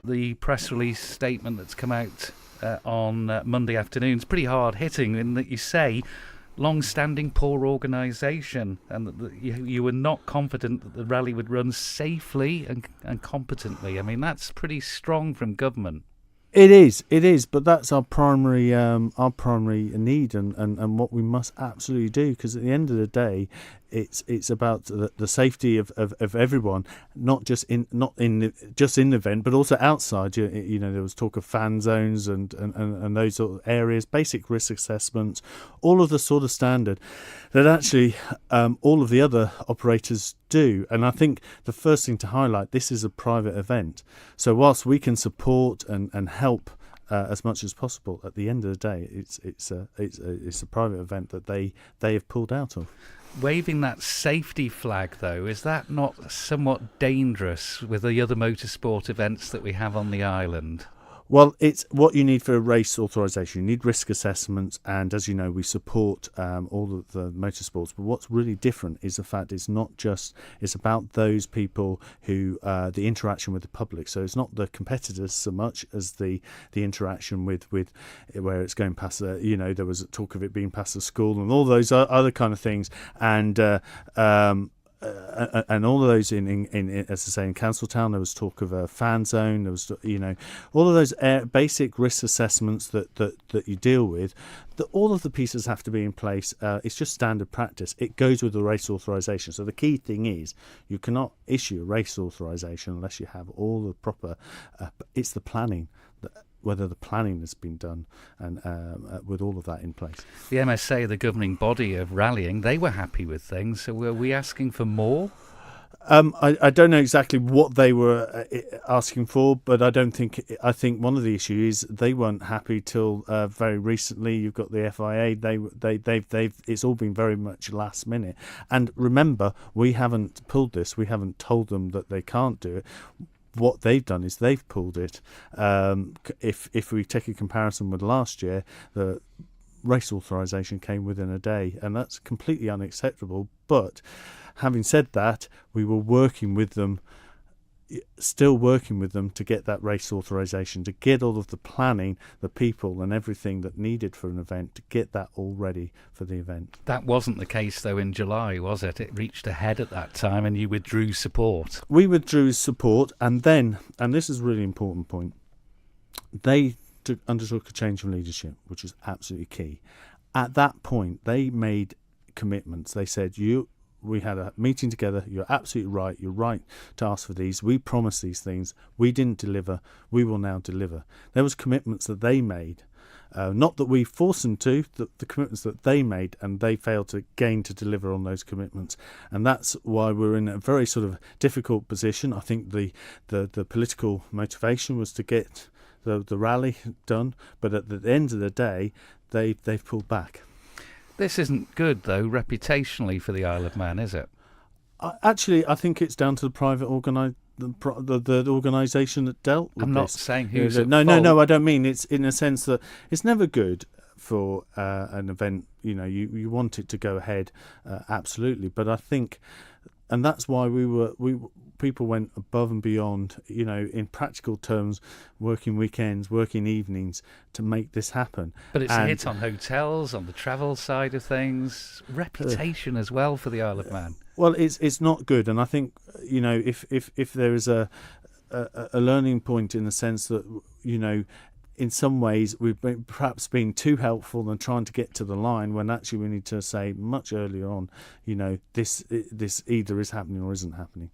the press release statement that's come out on Monday afternoon is pretty hard-hitting in that you say long-standing poor organisation and that you were not confident that the rally would run safely and competently. I mean, that's pretty strong from government. It is, but that's our primary need and what we must absolutely do, because at the end of the day, it's about the safety of everyone, not just in the event, but also outside. You know, there was talk of fan zones and those sort of areas, basic risk assessments, all of the sort of standard that actually all of the other operators do. And I think the first thing to highlight, this is a private event. So whilst we can support and help as much as possible, at the end of the day, it's a private event that they have pulled out of. Waving that safety flag, though, is that not somewhat dangerous with the other motorsport events that we have on the island? Well, it's what you need for a race authorisation. You need risk assessments, and as you know, we support all of the motorsports. But what's really different is the fact it's about those people who the interaction with the public. So it's not the competitors so much as the interaction with where it's going past. There was talk of it being past the school and all those other kind of things, and all of those in as I say, in Counciltown, there was talk of a fan zone. There was, all of those basic risk assessments that you deal with. All of the pieces have to be in place. It's just standard practice. It goes with the race authorisation. So the key thing is you cannot issue a race authorisation unless you have all the proper. It's the planning. Whether the planning has been done and with all of that in place. The MSA, the governing body of rallying, they were happy with things. So were we asking for more? I don't know exactly what they were asking for, but I think one of the issues is they weren't happy till very recently. You've got the FIA. They've it's all been very much last minute. And remember, we haven't pulled this. We haven't told them that they can't do it. What they've done is they've pulled it. If we take a comparison with last year, the race authorisation came within a day, and that's completely unacceptable. But having said that, we were still working with them to get that race authorisation, to get all of the planning, the people and everything that needed for an event, to get that all ready for the event. That wasn't the case, though, in July, was it? It reached a head at that time and you withdrew support. We withdrew support, and then, and this is a really important point, they undertook a change of leadership, which was absolutely key. At that point, they made commitments. They said, we had a meeting together. You're absolutely right. You're right to ask for these. We promised these things. We didn't deliver. We will now deliver. There was commitments that they made. Not that we forced them to, the commitments that they made, and they failed to deliver on those commitments. And that's why we're in a very sort of difficult position. I think the political motivation was to get the rally done, but at the end of the day, they've pulled back. This isn't good, though, reputationally for the Isle of Man, is it? Actually, I think it's down to the private the organisation that dealt with this. I'm not saying who's at No, fault. I don't mean it's in a sense that it's never good for an event. You want it to go ahead, absolutely. But I think, and that's why people went above and beyond, in practical terms, working weekends, working evenings to make this happen. But it's a hit on hotels, on the travel side of things, reputation as well for the Isle of Man. Well, it's not good, and I think if there is a learning point in the sense that in some ways we've perhaps been too helpful and trying to get to the line when actually we need to say much earlier on, this either is happening or isn't happening.